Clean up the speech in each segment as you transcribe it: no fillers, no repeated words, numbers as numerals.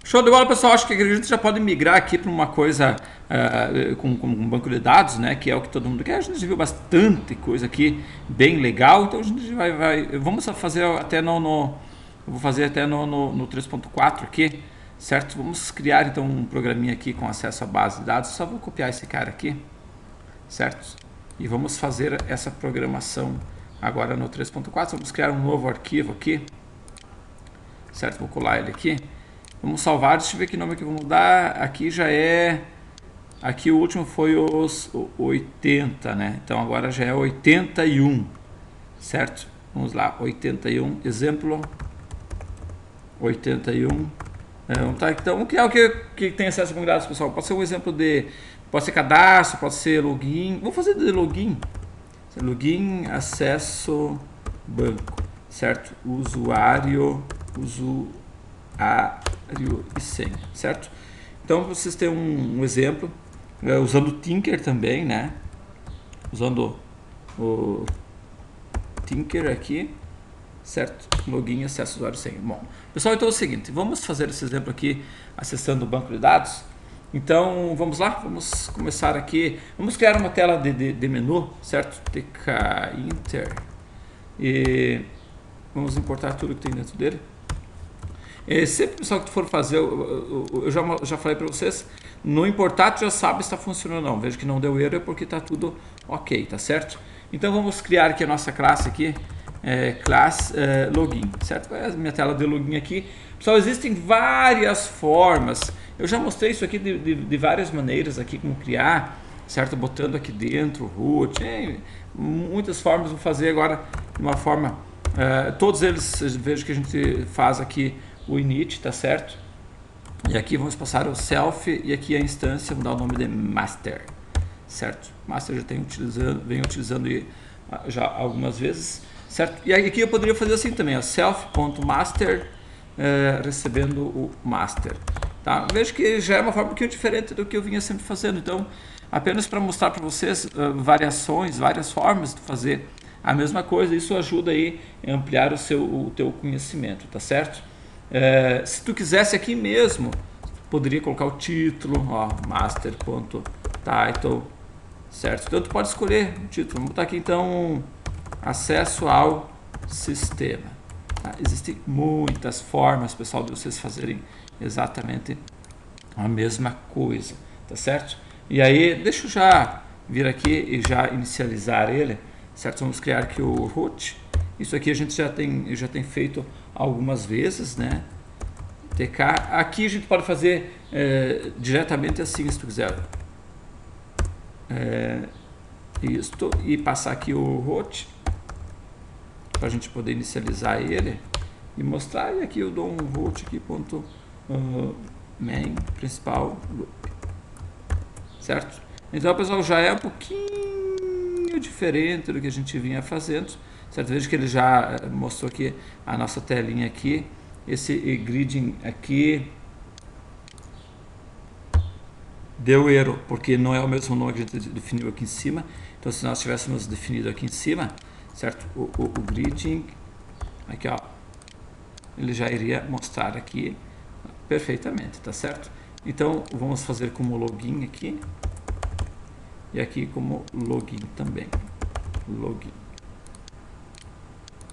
Show de bola, pessoal. Acho que a gente já pode migrar aqui para uma coisa com um banco de dados, né? Que é o que todo mundo quer. A gente viu bastante coisa aqui bem legal. Então a gente vamos fazer até eu vou fazer até no 3.4 aqui, certo? Vamos criar então um programinha aqui com acesso à base de dados. Só vou copiar esse cara aqui, certo? E vamos fazer essa programação agora no 3.4. Vamos criar um novo arquivo aqui, certo? Vou colar ele aqui. Vamos salvar, deixa eu ver que nome que vamos dar. Aqui já é... Aqui o último foi os 80, né? Então agora já é 81, certo? Vamos lá, 81, exemplo 81. Tá, então, o que é o que tem acesso a dados, pessoal? Pode ser um exemplo de... Pode ser cadastro, pode ser login. Vou fazer de login. Login, acesso, banco, certo? Usuário e senha, certo? Então vocês têm um exemplo usando o Tinker também, né? Usando o Tinker aqui, certo? Login, acesso, usuário e senha. Bom, pessoal, então é o seguinte, vamos fazer esse exemplo aqui acessando o banco de dados. Então vamos lá, vamos começar aqui. Vamos criar uma tela de menu, certo? TK Inter e vamos importar tudo que tem dentro dele. Sempre, pessoal, que tu for fazer, eu já falei para vocês, no importar tu já sabe se está funcionando ou não. Veja que não deu erro é porque está tudo ok, tá certo? Então vamos criar aqui a nossa classe aqui, class login, certo? É a minha tela de login aqui. Pessoal, existem várias formas, eu já mostrei isso aqui de várias maneiras aqui, como criar, certo? Botando aqui dentro, root, muitas formas. Vou fazer agora de uma forma, todos eles, vejo que a gente faz aqui o init, tá certo? E aqui vamos passar o self e aqui a instância, vou dar o nome de master, certo? Master já venho utilizando já algumas vezes, certo? E aqui eu poderia fazer assim também, ó, self.master recebendo o master, tá? Vejo que já é uma forma um pouquinho diferente do que eu vinha sempre fazendo, então apenas para mostrar para vocês variações, várias formas de fazer a mesma coisa. Isso ajuda aí a ampliar o teu conhecimento, tá certo? Se tu quisesse aqui mesmo, poderia colocar o título, ó, master.title, certo? Então tu pode escolher o título. Vamos botar aqui então acesso ao sistema. Tá? Existem muitas formas, pessoal, de vocês fazerem exatamente a mesma coisa, tá certo? E aí, deixa eu já vir aqui e já inicializar ele, certo? Vamos criar aqui o root. Isso aqui a gente já tem feito algumas vezes, né? TK. Aqui a gente pode fazer diretamente assim, se tu quiser. Isto, e passar aqui o root para a gente poder inicializar ele e mostrar. E aqui eu dou um root aqui ponto main principal loop, certo? Então, pessoal, já é um pouquinho diferente do que a gente vinha fazendo, certo? Veja que ele já mostrou aqui a nossa telinha aqui, esse griding aqui deu erro, porque não é o mesmo nome que a gente definiu aqui em cima. Então, se nós tivéssemos definido aqui em cima, certo? O griding, aqui ó, ele já iria mostrar aqui perfeitamente, tá certo? Então, vamos fazer como login aqui, e aqui como login também, login,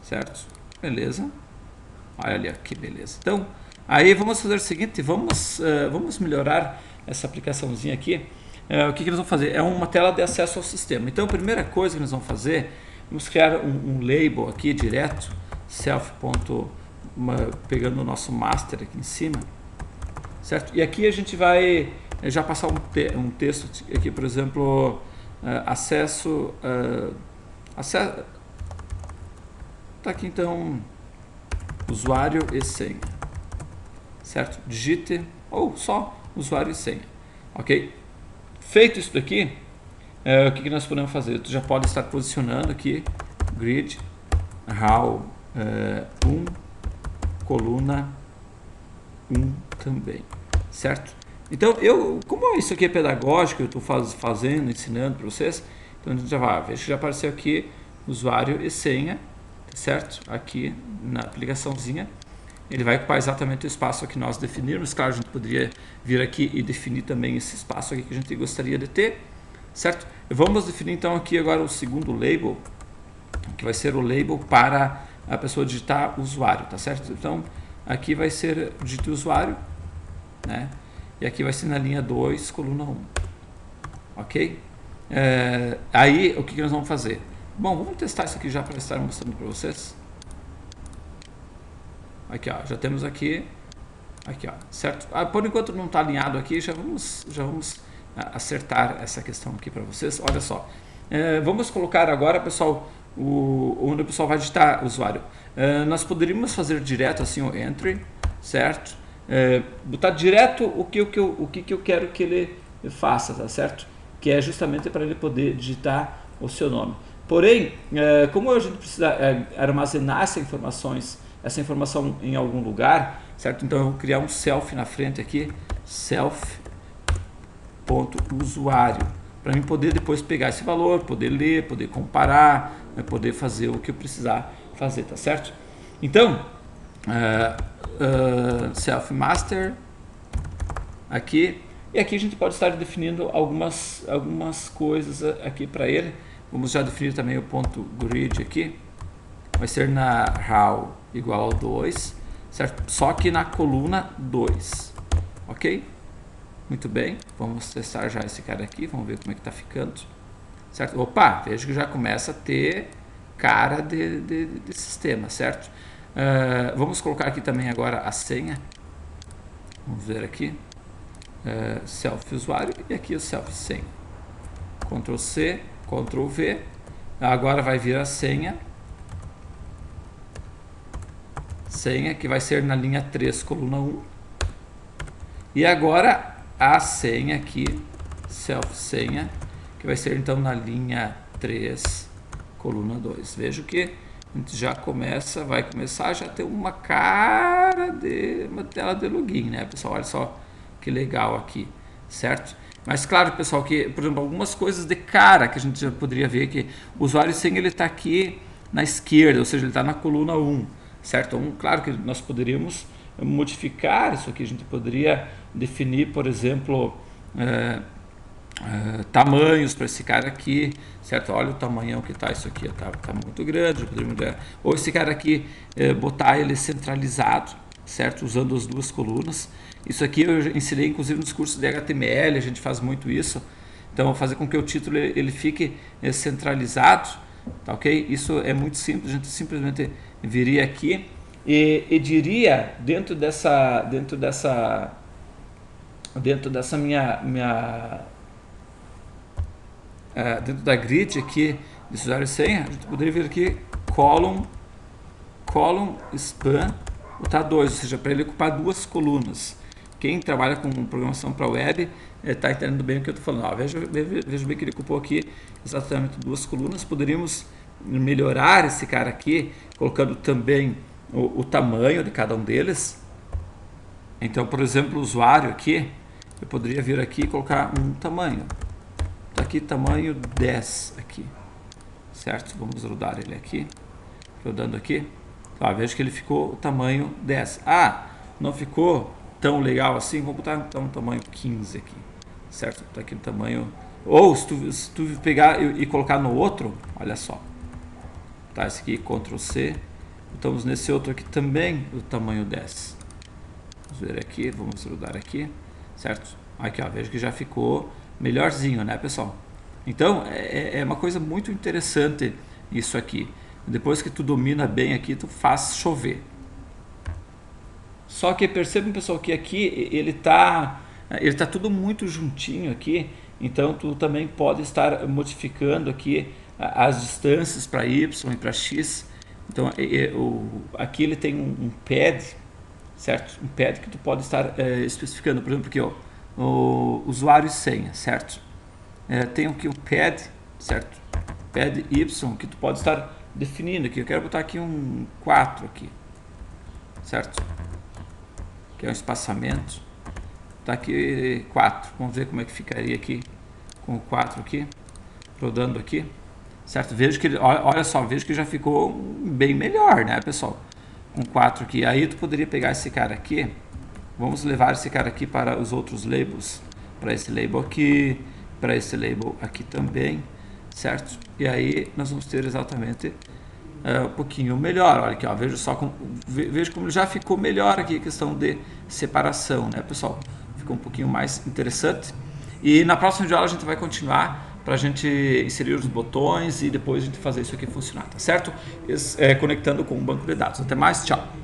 certo? Beleza? Olha ali, que beleza. Então, aí vamos fazer o seguinte, vamos melhorar essa aplicaçãozinha aqui. O que nós vamos fazer? É uma tela de acesso ao sistema. Então, a primeira coisa que nós vamos fazer, vamos criar um label aqui direto, self. Pegando o nosso master aqui em cima, certo? E aqui a gente vai já passar um texto aqui, por exemplo, acesso, tá aqui então, usuário e senha, certo? Digite, ou só usuário e senha, ok? Feito isso daqui, o que nós podemos fazer? Tu já pode estar posicionando aqui, grid, how 1, coluna 1 também, certo? Então, como isso aqui é pedagógico, eu estou fazendo, ensinando para vocês, então a gente já vai, veja que já apareceu aqui usuário e senha, certo? Aqui na aplicaçãozinha. ele vai ocupar exatamente o espaço que nós definirmos. Claro, a gente poderia vir aqui e definir também esse espaço aqui que a gente gostaria de ter, certo? Vamos definir então aqui agora o segundo label, que vai ser o label para a pessoa digitar usuário, tá certo? Então, aqui vai ser digite usuário, né? E aqui vai ser na linha 2, coluna 1, ok? Aí, o que nós vamos fazer? Bom, vamos testar isso aqui já para estar mostrando para vocês. Aqui, ó, já temos aqui, ó, certo? Por enquanto não está alinhado aqui, já vamos acertar essa questão aqui para vocês. Olha só, vamos colocar agora, pessoal, onde o pessoal vai digitar o usuário. Nós poderíamos fazer direto assim o entry, certo? Botar direto o que eu quero que ele faça, tá certo? Que é justamente para ele poder digitar o seu nome. Porém, como a gente precisa armazenar essa informação em algum lugar, certo? Então eu vou criar um self na frente aqui, self.usuário, para mim poder depois pegar esse valor, poder ler, poder comparar, poder fazer o que eu precisar fazer, tá certo? Então, self master aqui, e aqui a gente pode estar definindo algumas coisas aqui para ele. Vamos já definir também o ponto grid aqui, vai ser na how igual ao 2, certo? Só que na coluna 2, ok? Muito bem, vamos testar já esse cara aqui, vamos ver como é que está ficando, certo? Opa, vejo que já começa a ter cara de sistema, certo? Vamos colocar aqui também agora a senha, vamos ver aqui, self usuário e aqui o self senha, Ctrl C, Ctrl V, agora vai vir a senha que vai ser na linha 3, coluna 1, e agora a senha aqui, self senha, que vai ser então na linha 3, coluna 2. Vejo que a gente já vai começar a já ter uma tela de login, né, pessoal? Olha só que legal aqui, certo? Mas claro, pessoal, que, por exemplo, algumas coisas de cara que a gente já poderia ver que o usuário e senha ele está aqui na esquerda, ou seja, ele está na coluna 1, certo? Então, claro que nós poderíamos modificar isso aqui, a gente poderia definir, por exemplo, tamanhos para esse cara aqui, certo? Olha o tamanhão que está isso aqui, tá muito grande, ou esse cara aqui, botar ele centralizado, certo? Usando as duas colunas. Isso aqui eu ensinei inclusive nos cursos de HTML, a gente faz muito isso. Então, fazer com que o título ele fique centralizado, tá ok? Isso é muito simples, a gente simplesmente viria aqui e diria dentro dessa minha dentro da grid aqui de usuário e senha, a gente poderia vir aqui column span, botar 2, ou seja, para ele ocupar duas colunas. Quem trabalha com programação para web está entendendo bem o que eu estou falando. Veja bem que ele ocupou aqui exatamente duas colunas. Poderíamos melhorar esse cara aqui, colocando também o tamanho de cada um deles. Então, por exemplo, o usuário aqui, eu poderia vir aqui e colocar um tamanho. Está aqui tamanho 10 aqui, certo? Vamos rodar ele aqui, rodando aqui. Veja que ele ficou o tamanho 10. Não ficou tão legal assim, vou botar então um tamanho 15 aqui, certo? Tá aqui no tamanho, ou se tu pegar e colocar no outro, olha só, tá, esse aqui, Ctrl C, estamos nesse outro aqui também, o tamanho 10, vamos ver aqui, vamos rodar aqui, certo? Aqui, ó, veja que já ficou melhorzinho, né, pessoal? Então, é uma coisa muito interessante isso aqui. Depois que tu domina bem aqui, tu faz chover. Só que percebam, pessoal, que aqui ele tá tudo muito juntinho aqui, então tu também pode estar modificando aqui as distâncias para y e para x. Então aqui ele tem um pad, certo? Um pad que tu pode estar especificando, por exemplo, aqui, ó, o usuário e senha, certo? Tem aqui o pad, certo? Pad y que tu pode estar definindo aqui. Eu quero botar aqui um 4 aqui, certo? Que é um espaçamento, tá aqui 4, vamos ver como é que ficaria aqui com o 4 aqui, rodando aqui, certo? Vejo que, olha só, vejo que já ficou bem melhor, né, pessoal? um 4 aqui. Aí tu poderia pegar esse cara aqui, vamos levar esse cara aqui para os outros labels, para esse label aqui, para esse label aqui também, certo? E aí nós vamos ter exatamente um pouquinho melhor. Olha aqui, ó, veja como já ficou melhor aqui a questão de separação, né, pessoal? Ficou um pouquinho mais interessante. E na próxima aula a gente vai continuar para a gente inserir os botões e depois a gente fazer isso aqui funcionar, tá certo? Conectando com o banco de dados. Até mais, tchau!